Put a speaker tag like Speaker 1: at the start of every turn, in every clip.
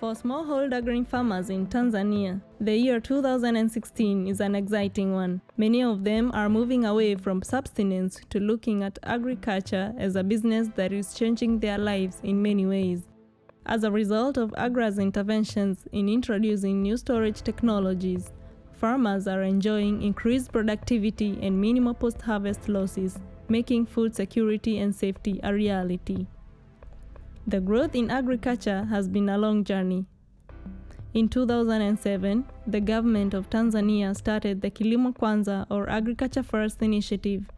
Speaker 1: For smallholder grain farmers in Tanzania, the year 2016 is an exciting one. Many of them are moving away from subsistence to looking at agriculture as a business that is changing their lives in many ways. As a result of AGRA's interventions in introducing new storage technologies, farmers are enjoying increased productivity and minimal post-harvest losses, making food security and safety a reality. The growth in agriculture has been a long journey. In 2007, the government of Tanzania started the Kilimo Kwanzaa, or Agriculture First initiative.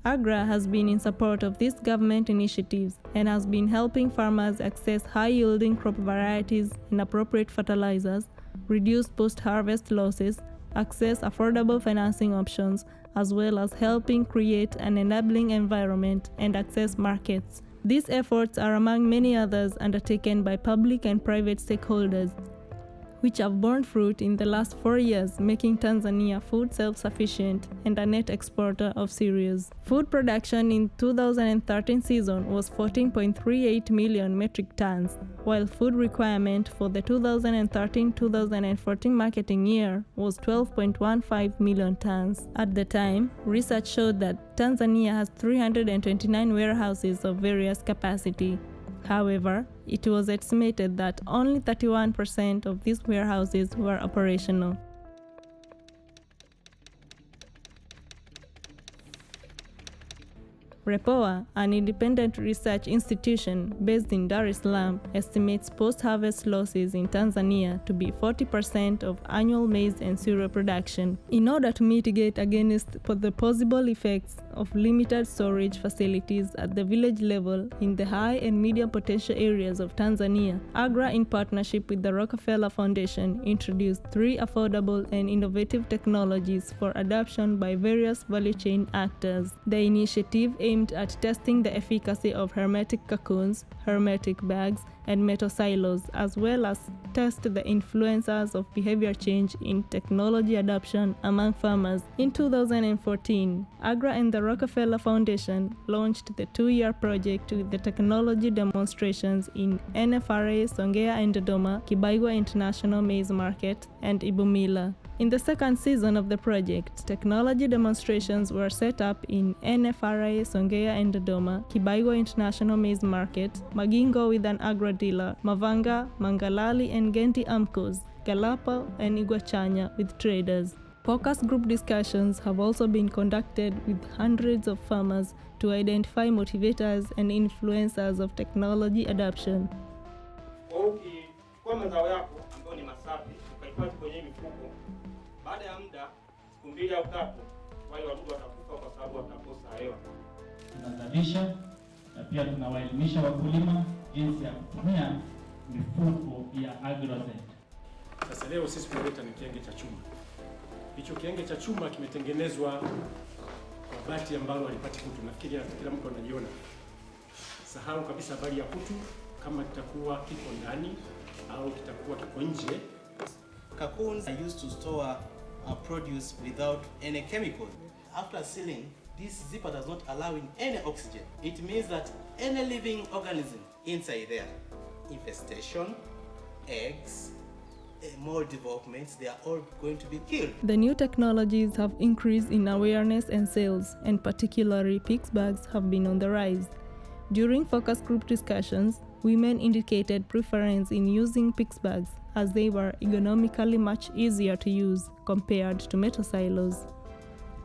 Speaker 1: AGRA has been in support of these government initiatives and has been helping farmers access high-yielding crop varieties and appropriate fertilizers, reduce post-harvest losses, access affordable financing options, as well as helping create an enabling environment and access markets. These efforts are among many others undertaken by public and private stakeholders, which have borne fruit in the last 4 years, making Tanzania food self-sufficient and a net exporter of cereals. Food production in 2013 season was 14.38 million metric tons, while food requirement for the 2013-2014 marketing year was 12.15 million tons. At the time, research showed that Tanzania has 329 warehouses of various capacity. However, it was estimated that only 31% of these warehouses were operational. REPOA, an independent research institution based in Dar es Salaam, estimates post-harvest losses in Tanzania to be 40% of annual maize and cereal production. In order to mitigate against the possible effects of limited storage facilities at the village level in the high and medium potential areas of Tanzania, AGRA, in partnership with the Rockefeller Foundation, introduced 3 affordable and innovative technologies for adoption by various value chain actors. The initiative aimed at testing the efficacy of hermetic cocoons, hermetic bags, and metal silos, as well as test the influences of behavior change in technology adoption among farmers. In 2014, AGRA and the Rockefeller Foundation launched the 2-year project with the technology demonstrations in NFRA Songea and Dodoma, Kibaigwa International Maize Market, and Ibumila. In the second season of the project, technology demonstrations were set up in NFRA Songea and Dodoma, Kibaigwa International Maize Market, Magingo with an AGRA dealer, Mavanga, Mangalali and Genti Amcos, Galapa and Iguachanya with traders. Focus group discussions have also been conducted with hundreds of farmers to identify motivators and influencers of technology adoption. Baada ya muda siku 2 au 3 wale wadudu watakufa kwa sababu watakosa hewa. Tunazalisha na pia tunawaelimisha wakulima jinsi ya kutumia mifuko ya AgroSet.
Speaker 2: Sasa leo sisi tunaleta ni kienge cha chuma. Hicho kienge cha chuma kimetengenezwa kwa bati ambalo halipati kutu. Nafikiri kila mtu anajiona. Sahau kabisa habari ya kutu, kama kitakuwa kiko ndani au kitakuwa kiko nje.
Speaker 3: Cocoons are used to store produce without any chemical. After sealing, this zipper does not allow in any oxygen. It means that any living organism inside there, infestation, eggs, mold developments, they are all going to be killed.
Speaker 1: The new technologies have increased in awareness and sales, and particularly PICS bags have been on the rise. During focus group discussions, women indicated preference in using PICS bags as they were economically much easier to use compared to metal silos.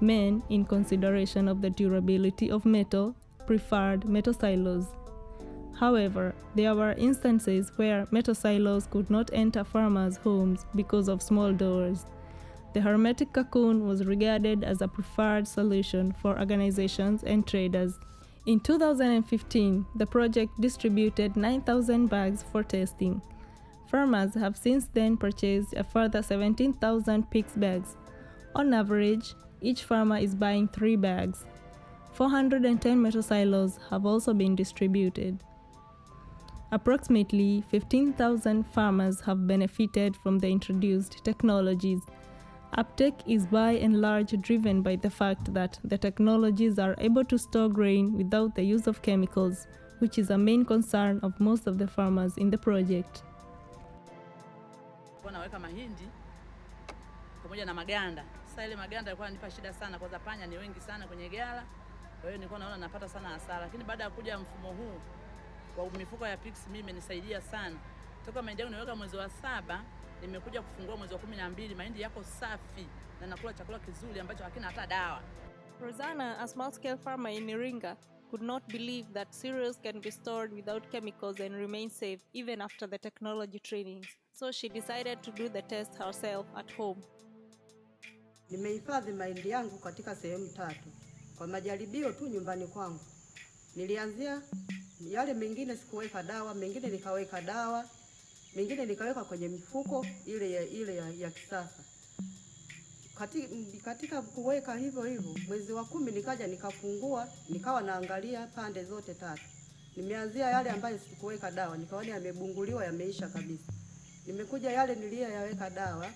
Speaker 1: Men, in consideration of the durability of metal, preferred metal silos. However, there were instances where metal silos could not enter farmers' homes because of small doors. The hermetic cocoon was regarded as a preferred solution for organizations and traders. In 2015, the project distributed 9,000 bags for testing. Farmers have since then purchased a further 17,000 PICS bags. On average, each farmer is buying 3 bags. 410 metal silos have also been distributed. Approximately 15,000 farmers have benefited from the introduced technologies. Uptake is by and large driven by the fact that the technologies are able to store grain without the use of chemicals, which is a main concern of most of the farmers in the project.
Speaker 4: naweka mahindi pamoja na maganda. Sasa ile maganda yalikuwa yananipa shida sana, kwanza panya ni wengi sana kwenye ghala. Kwa hiyo nilikuwa naona napata sana hasara, lakini baada ya kuja mfumo huu wa mifuko ya PICS mimi imenisaidia sana. Toka mahindi yangu niweka mwezi wa 7, nimekuja kufungua mwezi wa 12, mahindi yako safi na nakula chakula kizuri ambacho hakina hata dawa.
Speaker 1: Rosanna, a small-scale farmer in Iringa, could not believe that cereals can be stored without chemicals and remain safe even after the technology trainings. So she decided to do the test herself at home.
Speaker 5: Nimehifadhi mahindi yangu katika sehemu 3 kwa majaribio tu nyumbani kwangu. Nilianzia yale mengine sikuweka dawa, mengine nikaweka dawa, mengine nikaweka kwenye mifuko ile ya kisasa. Katika kuweka hivyo mwezi wa 10 nikaja nikafungua, nikawa naangalia pande zote 3. Nimeanzia yale ambayo sikuweka dawa, nikaona yamebunguliwa, yameisha kabisa. Nimekuja yale niliyoyaweka dawa,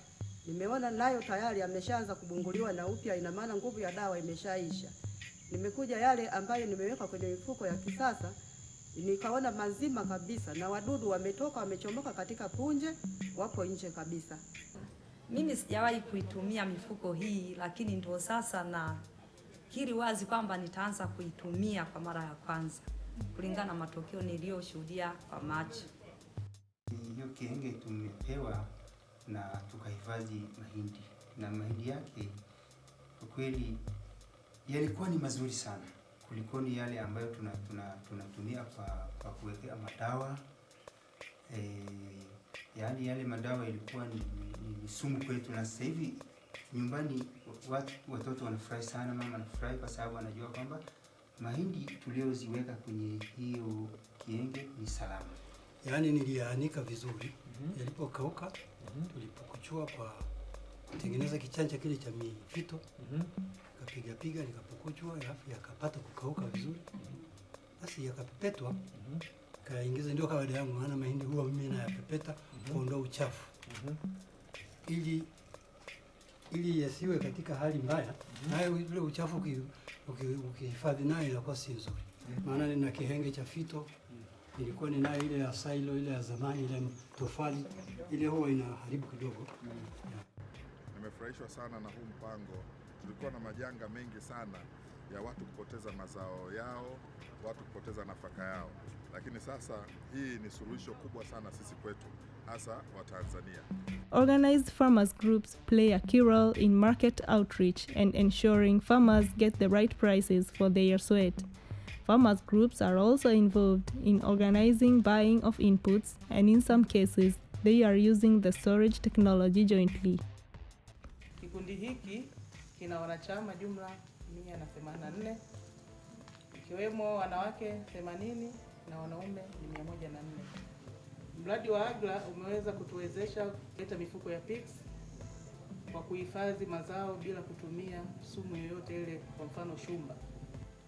Speaker 5: nimeona nayo tayari yameshaanza kubunguliwa na upya, ina maana nguvu ya dawa imeshaisha. Nimekuja yale ambayo nimeweka kwenye mifuko ya kisasa, nikaona mazima kabisa na wadudu wametoka, wamechomoka katika punje, wapo nje kabisa.
Speaker 6: Mimi sijawahi kuitumia mifuko hii, lakini ndio sasa na hili wazi kwamba nitaanza kuitumia kwa mara ya kwanza kulingana na matokeo niliyoshuhudia kwa macho.
Speaker 7: Hiyo kienge tumepewa na tukahifadhi mahindi, na mahindi yake kwa kweli yalikuwa ni mazuri sana kuliko ni yale ambayo tunatumia kwa kuwekea madawa. Yaani yale madawa ilikuwa ni sumu kwetu, na sasa hivi nyumbani watoto wanafurahi sana, mama anafurahi kwa sababu anajua kwamba mahindi tulioziweka kwenye hiyo kienge ni salama.
Speaker 8: Yaani nilianika vizuri, yalipokauka tulipokuchua kwa kutengeneza kichanja kile cha mifito, kapiga nikapokuchua, alafu yakapata kukauka vizuri. Basi yakapepetwa, kaingiza, ndio kawaida yangu, maana mahindi huwa mimi nayapepeta kuondoa uchafu. Ili yasiwe katika hali mbaya, nayo ile uchafu ukihifadhi nayo inakuwa si nzuri. Maana nina kihenge cha fito, nilikuwa ninayo ile ya silo, ile ya zamani, ile tofali, ile huwa inaharibu kidogo.
Speaker 9: Nimefurahishwa sana na huu mpango. Tulikuwa na majanga mengi sana ya watu kupoteza mazao yao, watu kupoteza nafaka yao. Lakini sasa hii ni suluhisho kubwa sana sisi kwetu, hasa wa Tanzania.
Speaker 1: Organized farmers groups play a key role in market outreach and ensuring farmers get the right prices for their sweat. Farmers groups are also involved in organizing buying of inputs, and in some cases they are using the storage technology jointly.
Speaker 10: Kikundi hiki kina wanachama jumla 184, ikiwemo wanawake 80 na wanaume 104. Mradi wa AGRA umeweza kutuwezesha kuleta mifuko ya PICS kwa kuhifadhi mazao bila kutumia sumu yoyote ile, kwa mfano shumba.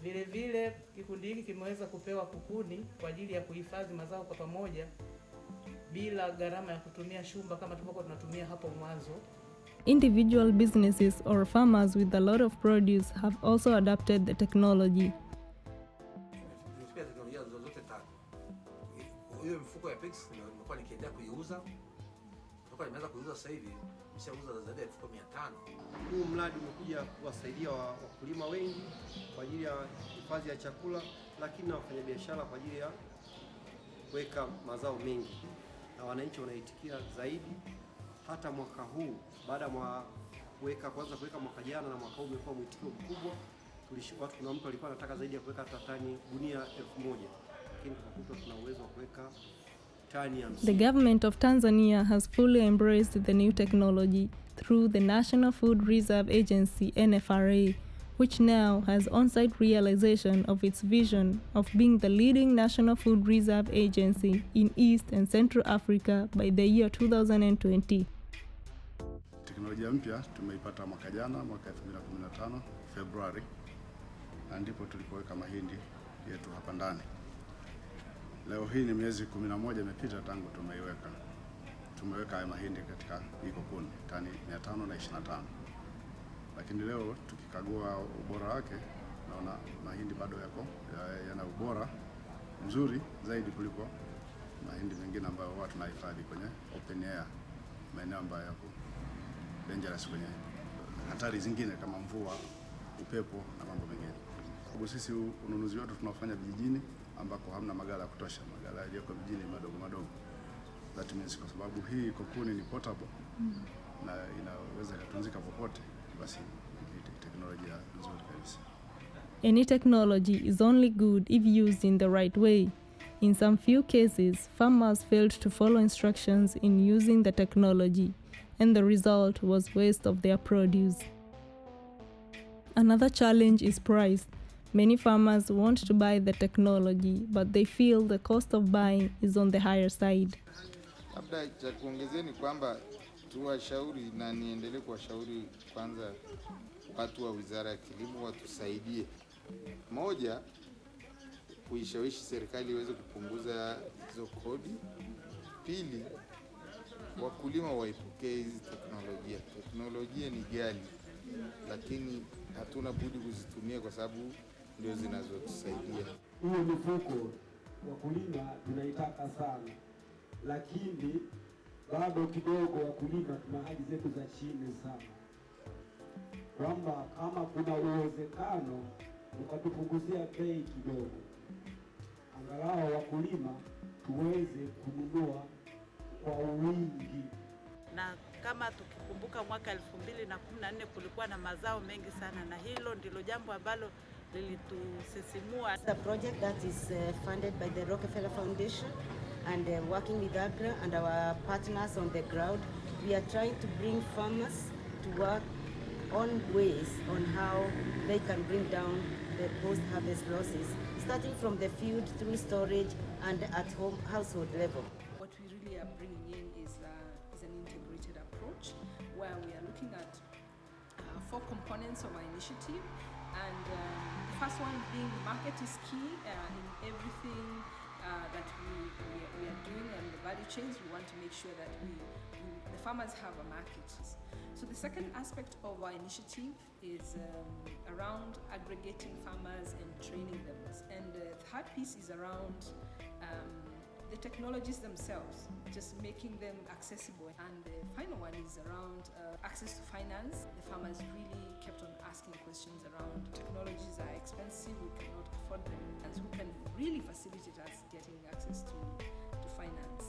Speaker 10: Vile vile kikundi hiki kimeweza kupewa kukuni kwa ajili ya kuhifadhi mazao kwa pamoja bila gharama ya kutumia shumba kama tulivyokuwa tunatumia hapo mwanzo.
Speaker 1: Individual businesses or farmers with a lot of produce have also adapted the technology.
Speaker 11: Hiyo mifuko ya PICS nimekuwa nikiendelea kuiuza. Toka nimeanza kuuza sasa hivi nimeshauza zaidi ya 1500.
Speaker 12: Huu mradi umekuja kuwasaidia wakulima wengi kwa ajili ya hifadhi ya chakula, lakini na wafanyabiashara kwa ajili ya kuweka mazao mengi, na wananchi wanaitikia zaidi. Hata mwaka huu baada ya kuanza kuweka mwaka jana na mwaka huu umekuwa mwitikio mkubwa. Kuna mtu alikuwa anataka zaidi ya kuweka tani gunia 1000, lakini tukakuta tuna uwezo wa kuweka tani 50.
Speaker 1: The government of Tanzania has fully embraced the new technology through the National Food Reserve Agency (NFRA), which now has on-site realization of its vision of being the leading national food reserve agency in East and Central Africa by the year 2020.
Speaker 13: Teknolojia mpya tumeipata mwaka jana, mwaka 2015 Februari, na ndipo tulipoweka mahindi yetu hapa ndani. Leo hii ni miezi 11 imepita tangu tumeweka haya mahindi katika hii kukuni, tani 525. Lakini leo tukikagua ubora wake, naona mahindi bado yana ubora mzuri zaidi kuliko mahindi mengine ambayo watu tunahifadhi kwenye open air. maeneo ambayo yako dangerous, kwenye hatari zingine kama mvua, upepo na mambo mengine. Sababu sisi ununuzi wetu tunafanya vijijini ambako hamna magala ya kutosha, magala yaliyoko vijijini madogo madogo. That means kwa sababu hii kokuni ni portable na inaweza kutunzika popote, basi teknolojia nzuri kabisa.
Speaker 1: Any technology is only good if used in the right way. In some few cases, farmers failed to follow instructions in using the technology, and the result was waste of their produce. Another challenge is price. Many farmers want to buy the technology, but they feel the cost of buying is on the higher side.
Speaker 14: Labda cha kuongezea ni kwamba tuwashauri na niendelee kuwashauri kwanza watu wa Wizara ya Kilimo watusaidie. Moja, kuishawishi serikali iweze kupunguza hizo kodi. Pili, wakulima waipokee hizi teknolojia. Teknolojia ni ghali, lakini hatuna budi kuzitumia kwa sababu ndio zinazotusaidia.
Speaker 15: Hiyo mifuko wakulima tunaitaka sana, lakini bado kidogo wakulima tuna hali zetu za chini sana, kwamba kama kuna uwezekano ukatupunguzia bei kidogo, angalau wakulima tuweze kununua kwa wingi.
Speaker 4: Na kama tukikumbuka mwaka 2014 kulikuwa na mazao mengi sana, na hilo ndilo jambo ambalo lilitusisimua.
Speaker 16: The project that is funded by the Rockefeller Foundation and working with AGRA and our partners on the ground, we are trying to bring farmers to work on ways on how they can bring down the post-harvest losses, starting from the field through storage and at home household level.
Speaker 17: What we really are bringing in is an integrated approach where we are looking at 4 components of our initiative, and the first one being market is key in everything that we are doing, and the value chains. We want to make sure that the farmers have a market. So the second aspect of our initiative is around aggregating farmers and training them. And the third piece is around the technologies themselves, just making them accessible. And the final one is around access to finance. The farmers really kept on asking questions around technologies are expensive, we cannot afford them, and who can really facilitate us getting access to finance.